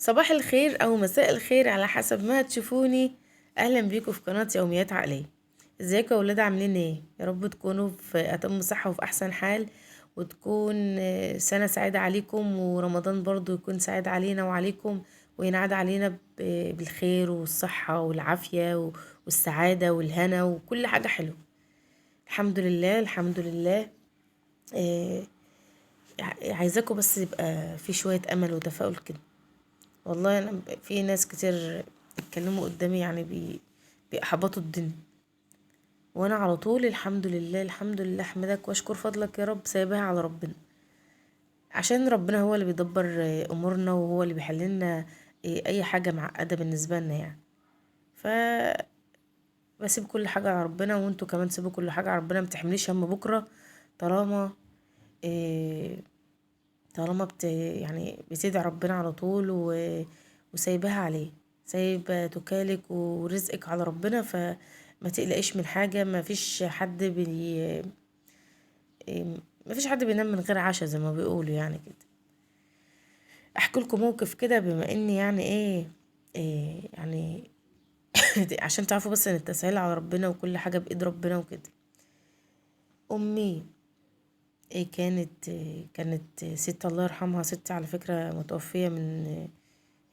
صباح الخير أو مساء الخير على حسب ما تشوفوني. أهلا بيكم في قناة يوميات عقلية. ازيكم يا ولاد، عاملين ايه؟ يا رب تكونوا في أتم صحة وفي أحسن حال، وتكون سنة سعيدة عليكم، ورمضان برضو يكون سعيد علينا وعليكم، وينعاد علينا بالخير والصحة والعافية والسعادة والهنا وكل حاجة حلوة. الحمد لله الحمد لله. آه، عايزاكم بس يبقى في شوية أمل وتفاؤل كده. والله انا في ناس كتير اتكلموا قدامي، يعني بيحبطوا الدنيا، وانا على طول الحمد لله الحمد لله، احمدك واشكر فضلك يا رب، سايبها على ربنا، عشان ربنا هو اللي بيدبر امورنا، وهو اللي بيحللنا اي حاجه معقده بالنسبه لنا يعني. ف بسيب كل حاجه على ربنا، وانتوا كمان سيبوا كل حاجه على ربنا، متحمليش هم بكره. طالما إيه طالما يعني بتدعي ربنا على طول وسايباها عليه، سايبة توكالك ورزقك على ربنا، فما تقلقيش من حاجة. ما فيش حد بينام من غير عشاء زي ما بيقولوا يعني كده. احكي لكم موقف كده، بما اني يعني إيه يعني عشان تعرفوا بس ان التسهيل على ربنا، وكل حاجة بإيد ربنا وكده. امي كانت ست الله يرحمها، ست على فكرة متوفية من،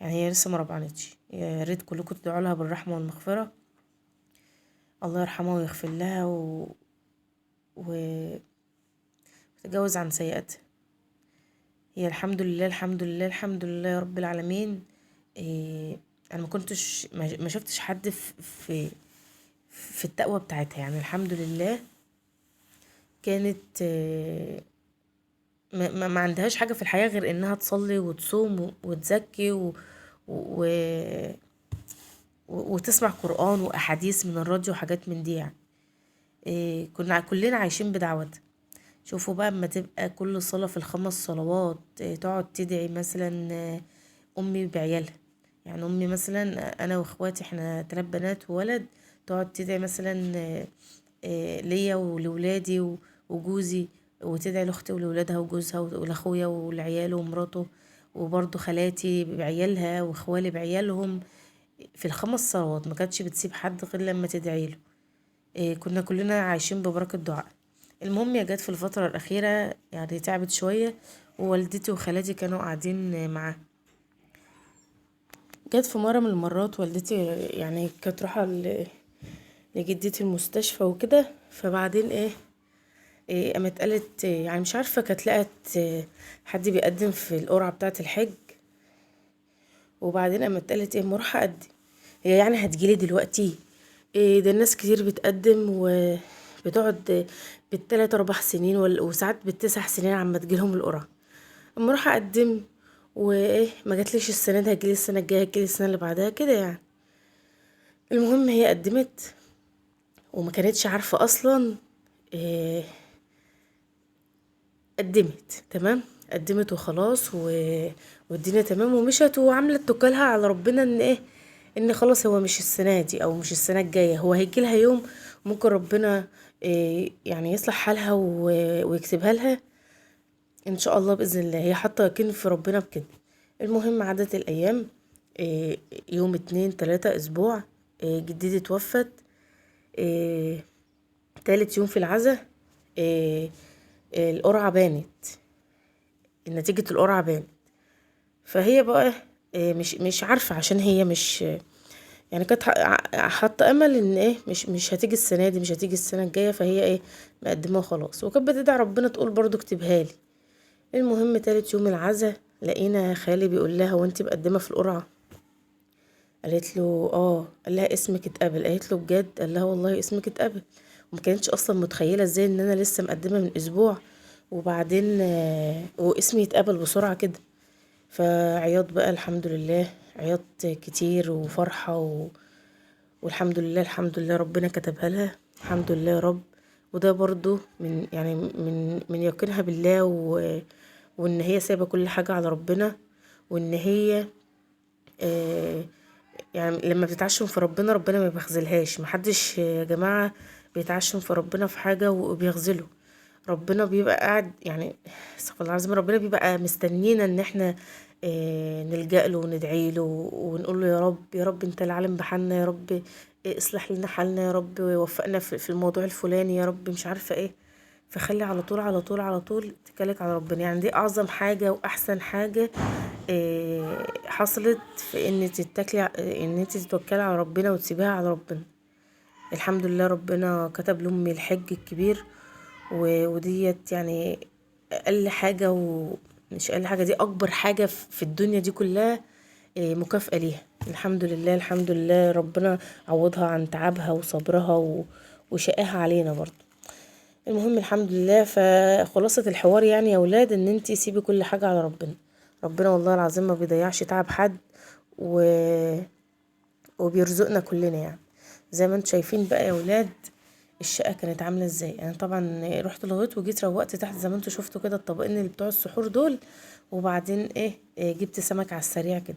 يعني هي لسه ما ربعنتش. يا ريت كلكم تدعوا لها بالرحمة والمغفرة، الله يرحمها ويغفر لها وتتجاوز عن سيئاتها. هي الحمد لله الحمد لله الحمد لله يا رب العالمين. إيه انا ما كنتش ما شفتش حد في التقوى بتاعتها، يعني الحمد لله. كانت ما عندهاش حاجة في الحياة غير انها تصلي وتصوم وتزكي و... وتسمع قرآن وأحاديث من الراديو وحاجات من دي يعني. كنا كلنا عايشين بدعوتها. شوفوا بقى، اما تبقى كل صلاة في الخمس صلوات تقعد تدعي مثلا أمي بعيالها. يعني أمي مثلا، أنا وإخواتي إحنا 3 بنات وولد، تقعد تدعي مثلا ليا ولولادي وجوزي، وتدعي لأختي ولولادها وجوزها ولأخويا ولعياله ومراته، وبرضه خالاتي بعيالها وإخوالي بعيالهم. في الخمس صلوات ما كانتش بتسيب حد غير لما تدعي له. كنا كلنا عايشين ببركة دعاء. المهم يا جت في الفترة الأخيرة يعني تعبت شوية، ووالدتي وخالاتي كانوا قاعدين معاها. جت في مرة من المرات والدتي يعني كانت رايحة لجدتي المستشفى وكده، فبعدين قامت قالت يعني مش عارفة، كانت لقت حد بيقدم في القرعة بتاعة الحج، وبعدين قامت قالت اما اروح اقدم. هي يعني هتجيلي دلوقتي؟ ده الناس كتير بتقدم وبتقعد بال3 4 سنين وساعات بال9 سنين عما تجيلهم القرعة. اما اروح اقدم ما جاتليش السنة دي، هتجيلي السنة الجاية، هتجيلي السنة اللي بعدها كده يعني. المهم هي قدمت وما كانتش عارفة اصلا. إيه قدمت تمام، قدمت وخلاص والدنيا تمام ومشت، وعملت توكلها على ربنا ان ان خلاص هو مش السنة دي او مش السنة الجاية، هو هيجيلها يوم ممكن ربنا يعني يصلح حالها ويكتبها لها ان شاء الله باذن الله. هي حاطه يقين في ربنا بكده. المهم عدت الايام، يوم 2 3 اسبوع، جدتي توفت. إيه، تالت يوم في العزا، القرعه بانت، نتيجه القرعه بانت. فهي بقى مش عارفه، عشان هي مش يعني كانت حاطه امل ان مش هتيجي السنه دي، مش هتيجي السنه الجايه، فهي مقدمه وخلاص، وكانت بتدعي ربنا تقول برضو اكتبها لي. المهم تالت يوم العزا لقينا خالي بيقول لها وانتي مقدمه في القرعه؟ قالت له اه. قال لها اسمك اتقبل؟ قالت له بجد؟ قال لها والله اسمك اتقبل. وما كانتش اصلا متخيله ازاي ان انا لسه مقدمه من اسبوع، وبعدين واسمي يتقبل بسرعه كده. فعياط بقى، الحمد لله، عياط كتير وفرحه والحمد لله الحمد لله ربنا كتبها لها، الحمد لله يا رب. وده برضو من يعني من يقينها بالله وان هي سايبه كل حاجه على ربنا، وان هي آه يعني لما بتتعشم في ربنا، ربنا ما بيخذلهاش. محدش يا جماعه بيتعشم في ربنا في حاجه وبيخذله. ربنا بيبقى قاعد يعني، استغفر الله العظيم، ربنا بيبقى مستنينا ان احنا نلجأ له وندعي له ونقول له يا رب يا رب انت العالم بحالنا، يا رب اصلح لنا حالنا، يا رب وفقنا في الموضوع الفلاني، يا رب مش عارفة ايه. فخلي على طول على طول على طول اتكالك على ربنا. يعني دي اعظم حاجة واحسن حاجة حصلت في ان انت تتوكلي على ربنا وتسيبيها على ربنا. الحمد لله ربنا كتب لأمي الحج الكبير، وديت يعني اقل حاجة، ومش اقل حاجة، دي اكبر حاجة في الدنيا دي كلها، مكافأة ليها. الحمد لله الحمد لله ربنا عوضها عن تعبها وصبرها وشقاها علينا برضو. المهم الحمد لله. فخلاصة الحوار يعني يا ولاد ان انتي سيبي كل حاجة على ربنا. ربنا والله العظيم ما بيضيعش تعب حد، و... وبيرزقنا كلنا يعني. زي ما انتوا شايفين بقى يا ولاد الشقة كانت عاملة ازاي. انا يعني طبعا رحت لغاية وجيت روقت تحت زي ما انتوا شفتوا كده الطبقين اللي بتوع السحور دول. وبعدين جبت سمك على السريع كده.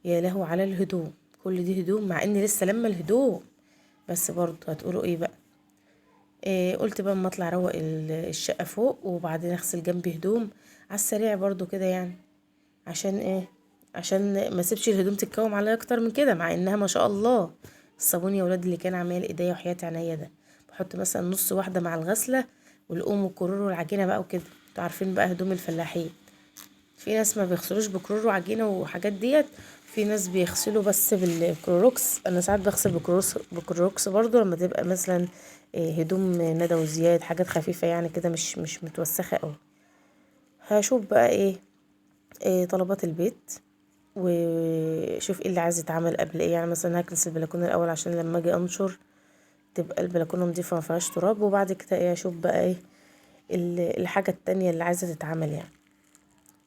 يا لهو على الهدوم، كل دي هدوم مع اني لسه لما الهدوم. بس برضه هتقولوا ايه بقى. قلت بقى اما اطلع اروق الشقة فوق وبعدين اغسل جنبي هدوم على السريع برضه كده يعني. عشان ايه؟ عشان ما اسيبش الهدوم تتكوم عليا اكتر من كده، مع انها ما شاء الله الصابون يا ولاد اللي كان عمال ايديا وحياة عينيا ده. بحط مثلا نص واحدة مع الغسلة والقوم والكرور والعجينة بقى وكده. انتوا عارفين بقى هدوم الفلاحين، في ناس ما بيغسلوش بكرور وعجينة وحاجات ديت، في ناس بيغسلوا بس بالكلوروكس. انا ساعات بغسل بكلوروكس برضو لما تبقى مثلا هدوم ندى وزياد، حاجات خفيفة يعني كده مش متوسخة قوي. هشوف بقى طلبات البيت وشوف ايه اللي عايز يتعمل قبل ايه. يعني مثلا هكنس البلكونه الاول عشان لما اجي انشر تبقى البلكونه نضيفه ما فيهاش تراب، وبعد كده اشوف بقى الحاجه التانية اللي عايزه تتعمل يعني.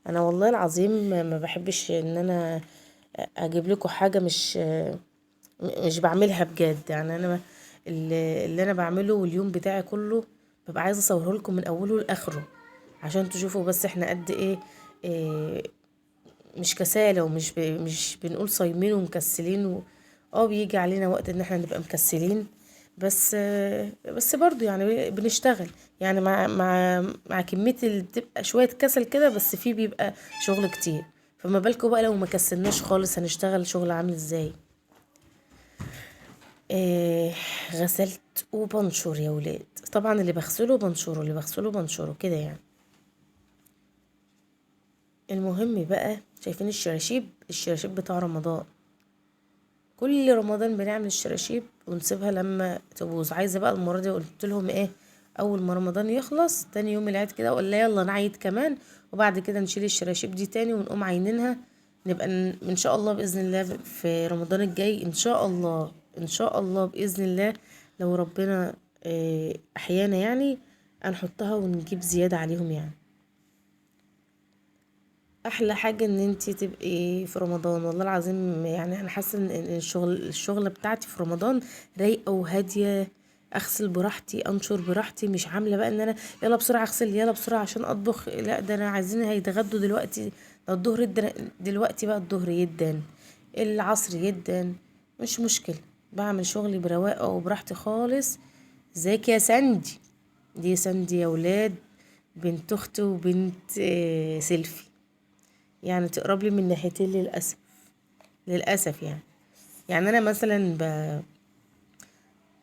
انا والله العظيم ما بحبش ان انا اجيب لكم حاجه مش بعملها بجد. يعني انا اللي انا بعمله واليوم بتاعي كله ببقى عايزه اصوره لكم من اوله لاخره عشان تشوفوا بس احنا قد إيه مش كسالة مش بنقول صايمين ومكسلين بيجي علينا وقت ان احنا نبقى مكسلين. بس برضو يعني بنشتغل يعني مع كمية اللي بتبقى شوية كسل كده، بس فيه بيبقى شغل كتير. فما بالكم بقى لو ما كسلناش خالص هنشتغل شغل عامل ازاي. آه غسلت وبنشر يا ولاد. طبعا اللي بغسله بنشره، اللي بغسله بنشره كده يعني. المهم بقى شايفين الشراشيب بتاع رمضان. كل رمضان بنعمل الشراشيب ونسيبها لما تبوظ. عايزه بقى المره دي قلت لهم اول ما رمضان يخلص تاني يوم العيد كده ولا يلا نعيد كمان، وبعد كده نشيل الشراشيب دي تاني ونقوم عينينها. نبقى ان شاء الله باذن الله في رمضان الجاي ان شاء الله ان شاء الله باذن الله لو ربنا احيانا يعني هنحطها ونجيب زياده عليهم يعني. احلى حاجه ان انتي تبقي في رمضان والله العظيم. يعني انا حاسه ان الشغله بتاعتي في رمضان رايقه وهاديه. اغسل براحتي انشر براحتي، مش عامله بقى ان انا يلا بسرعه اغسل يلا بسرعه عشان اطبخ. لا ده انا عايزين هيتغدوا دلوقتي، ده الظهر دلوقتي بقى الظهر يدن العصر يدن مش مشكله. بعمل شغلي برواقه وبراحتي خالص. ازيك يا سندي؟ دي سندي يا ولاد بنت اختي وبنت سيلفي، يعني تقرب لي من ناحيتين للاسف. للاسف يعني انا مثلا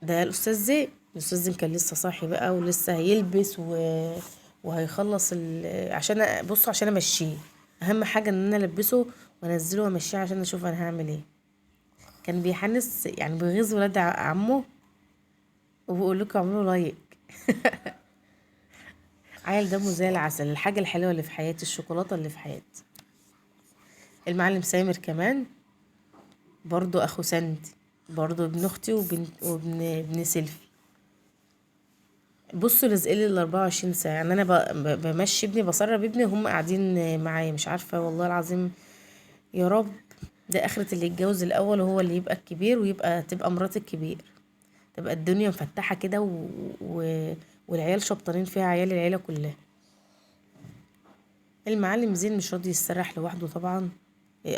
ده الاستاذ زين كان لسه صاحي بقى ولسه هيلبس وهيخلص عشان امشيه. اهم حاجه ان انا البسه وانزله وامشيه عشان اشوف انا هعمل ايه. كان بيحنس يعني بيغيظ ولاد عمه، وبقول لكم اعملوا لايك. عيل دمه زي العسل، الحاجه الحلوه اللي في حياتي الشوكولاته اللي في حياتي. المعلم سامر كمان برضو اخو سند، برضو ابن اختي وابن سيلفي. بصوا لازقلي ال24 ساعه. يعني انا بمشي ابني بسرب ابني وهم قاعدين معايا. مش عارفه والله العظيم يا رب ده اخرة اللي يتجوز الاول وهو اللي يبقى الكبير تبقى مرات الكبير، تبقى الدنيا مفتحه كده والعيال شبطانين فيها عيال العيله كلها. المعلم زين مش راضي يسرح لوحده طبعا.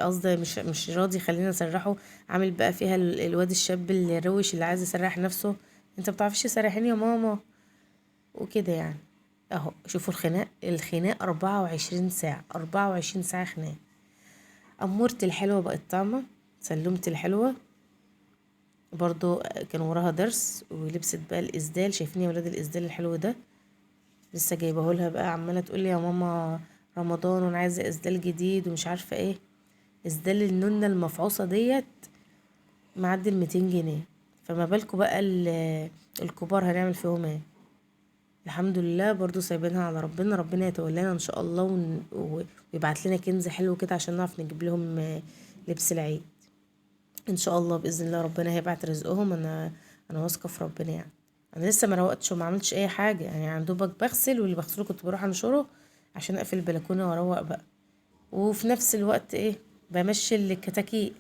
قصدي مش راضي خلينا نسرحه. عامل بقى فيها الواد الشاب اللي روش اللي عايز يسرح نفسه. انت بتعرفش تسرحيني يا ماما وكده يعني. اهو شوفوا الخناق 24 ساعة 24 ساعة خناق. امورتي الحلوه بقت طعمه، سلمتي الحلوه برضو كان وراها درس، ولبست بقى الاسدال. شايفين يا ولاد الاسدال الحلو ده؟ لسه جايبهولها بقى، عماله تقول لي يا ماما رمضان وانا عايزه اسدال جديد ومش عارفه ايه. اسدال النونه المفعوصه ديت معدي ال200 جنيه، فما بالكوا بقى الكبار هنعمل فيهم ايه؟ الحمد لله برضو سايبينها على ربنا، ربنا يتولانا ان شاء الله ويبعت لنا كنز حلو كده عشان نعرف نجيب لهم لبس العيد ان شاء الله باذن الله. ربنا هيبعت رزقهم. انا واثقه في ربنا يعني. انا لسه ما روقتش وما عملتش اي حاجه يعني، عن دوبك بغسل، واللي بغسله كنت بروح انشره عشان اقفل البلكونه واروق بقى، وفي نفس الوقت ايه، بمشي الكتاكيت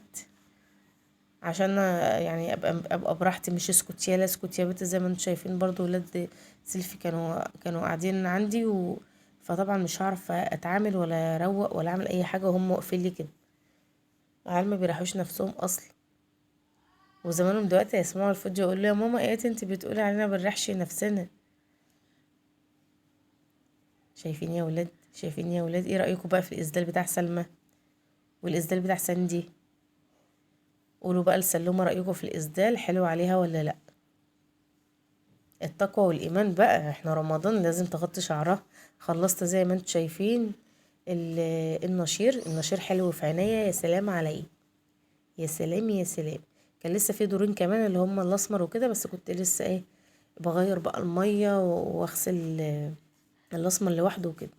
عشان يعني ابقى براحتي، مش اسكت يالا اسكت يا بنت. زي ما انتم شايفين برضو ولاد سيلفي كانوا قاعدين عندي فطبعا مش هعرف اتعامل ولا اروق ولا اعمل اي حاجه وهم واقفين لي كده. العيال ما بيريحوش نفسهم اصلا، وزمانهم دلوقتي هيسمعوا الفيديو يقولوا يا ماما ايه انت بتقولي علينا بنريحش نفسنا. شايفين يا ولاد؟ شايفين يا ولاد؟ ايه رايكم بقى في الاسدال بتاع سلمى والاسدال بتاع ساندي؟ قولوا بقى لسلومة رايكم في الاسدال، حلو عليها ولا لا؟ التقوى والايمان بقى، احنا رمضان لازم تغطي شعرها. خلصت زي ما انتم شايفين النشير حلو في عينيا، يا سلام عليه، يا سلام يا سلام. كان لسه في دورين كمان اللي هم الاسمر وكده، بس كنت لسه ايه، بغير بقى الميه واغسل الاسمر لوحده وكده.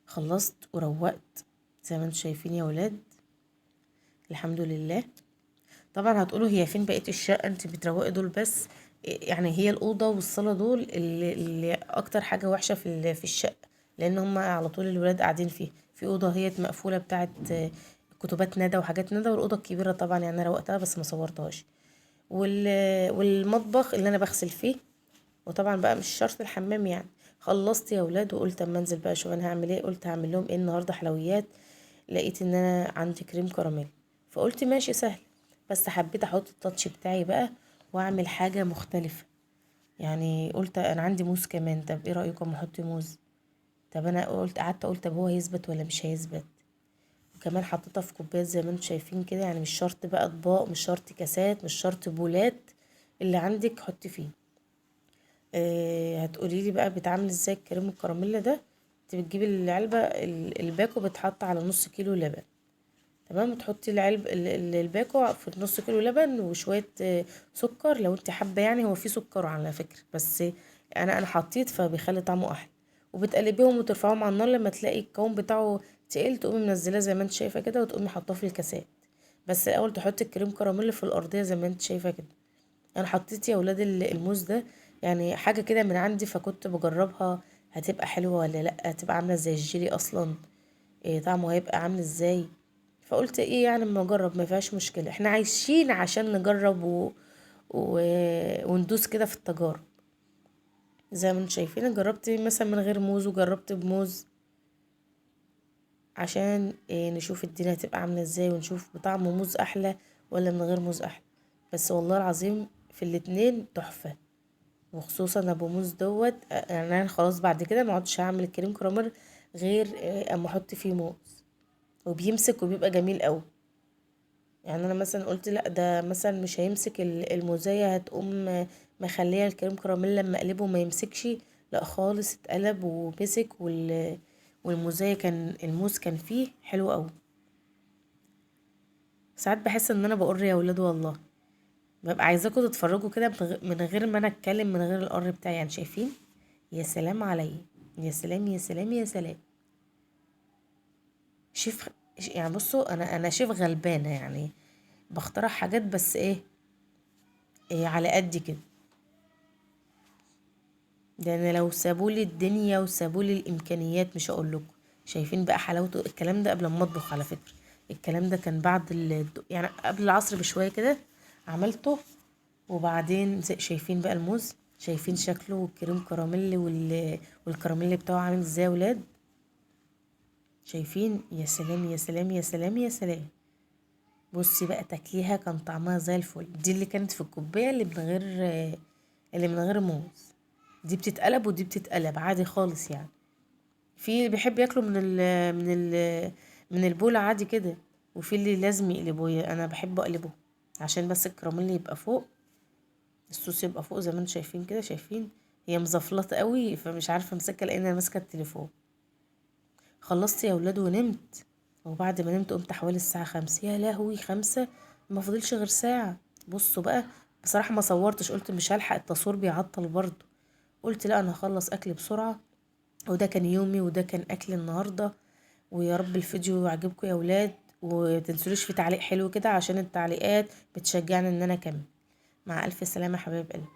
خلصت وروقت زي ما انتم شايفين يا ولاد، الحمد لله. طبعا هتقولوا هي فين بقية الشقة انت بتروقي دول بس؟ يعني هي الأوضة والصالة دول اللي أكتر حاجة وحشة في الشقة، لأن هما على طول الولاد قاعدين فيه. في أوضة هي مقفولة بتاعت كتبات ندى وحاجات ندى، والأوضة الكبيرة طبعا يعني أنا روقتها بس ما صورتهاش، والمطبخ اللي أنا بغسل فيه، وطبعا بقى مش شرط الحمام يعني. خلصت يا ولاد وقلت اما انزل بقى اشوف انا هعمل ايه. قلت هعمل لهم ايه النهارده؟ حلويات. لقيت ان انا عندي كريم كراميل، فقلت ماشي سهل، بس حبيت احط التاتش بتاعي بقى واعمل حاجه مختلفه. يعني قلت انا عندي موز كمان، طب ايه رايكم احط موز؟ طب انا قعدت اقول طب هو هيثبت ولا مش هيثبت؟ وكمان حطيتها في كوبايات زي ما انتم شايفين كده، يعني مش شرط بقى اطباق، مش شرط كاسات، مش شرط بولات، اللي عندك حطي فيه. هتقولي لي بقى بيتعمل ازاي الكريم الكراميل ده؟ انت بتجيبي العلبه الباكو بتحط على نص كيلو لبن، تمام. تحطي الباكو في نص كيلو لبن وشويه سكر لو انت حابه يعني. هو فيه سكر على فكره، بس انا حطيت فبيخلي طعمه احلى. وبتقلبيهم وترفعهم على النار لما تلاقي القوام بتاعه تقيل، تقومي منزلاه زي ما انت شايفه كده، وتقومي حاطاه في الكاسات. بس الاول تحطي الكريم كراميل في الارضيه زي ما انت شايفه كده. انا حطيت يا ولاد الموز ده يعني حاجه كده من عندي، فكنت بجربها هتبقى حلوه ولا لا، هتبقى عامله زي الجيلي اصلا، إيه طعمه هيبقى عامل ازاي. فقلت ايه يعني اما اجرب، ما فيهاش مشكله، احنا عايشين عشان نجرب و... وندوس كده في التجارب. زي ما انتم شايفين جربت مثلا من غير موز وجربت بموز، عشان إيه نشوف الدنيا هتبقى عامله ازاي، ونشوف بطعم موز احلى ولا من غير موز احلى. بس والله العظيم في الاتنين تحفه، وخصوصا ابو موز دوت. يعني انا خلاص بعد كده ما عدتش هعمل الكريم كراميل غير اما احط فيه موز، وبيمسك وبيبقى جميل قوي. يعني انا مثلا قلت لا ده مثلا مش هيمسك الموزايه، هتقوم مخليه الكريم كراميل لما اقلبه ما يمسكش. لا خالص، اتقلب ومسك والموزايه كان الموز كان فيه حلو قوي. ساعات بحس ان انا بقر يا ولاد والله، ببقى عايزاكم تتفرجوا كده من غير ما انا اتكلم، من غير القر بتاعي يعني. شايفين؟ يا سلام عليا، يا سلام يا سلام يا سلام. شيف يعني. بصوا انا شيف غلبانه يعني، بخترع حاجات بس إيه على قد كده. ده انا لو سابولي الدنيا وسابولي الامكانيات مش هقول لكم. شايفين بقى حلاوته؟ الكلام ده قبل ما اطبخ على فكره، الكلام ده كان بعد يعني قبل العصر بشويه كده عملته. وبعدين شايفين بقى الموز؟ شايفين شكله والكريم كراميل والكراميل بتاعه عامل ازاي يا ولاد؟ شايفين؟ يا سلام يا سلام يا سلام يا سلام. بصي بقى تاكليها كان طعمها زي الفل. دي اللي كانت في الكوبايه اللي من غير موز، دي بتتقلب ودي بتتقلب عادي خالص يعني. في اللي بيحب ياكله من البولة عادي كده، وفي اللي لازم يقلبوه، انا بحب اقلبه عشان بس الكراميل يبقى فوق، الصوص يبقى فوق زي ما انتم شايفين كده. شايفين هي مزفلطه قوي فمش عارفه امسكها لان انا ماسكه التليفون. خلصت يا ولاد ونمت. وبعد ما نمت قمت حوالي الساعه 5. يا لهوي 5! ما فضلش غير ساعه. بصوا بقى، بصراحه ما صورتش، قلت مش هلحق التصوير بيعطل برضه. قلت لا انا هخلص اكل بسرعه. وده كان يومي وده كان اكل النهارده. ويا رب الفيديو يعجبكم يا ولاد، ومتنسوليش في تعليق حلو كده عشان التعليقات بتشجعني ان انا اكمل. مع الف سلامه حبايب قلبي.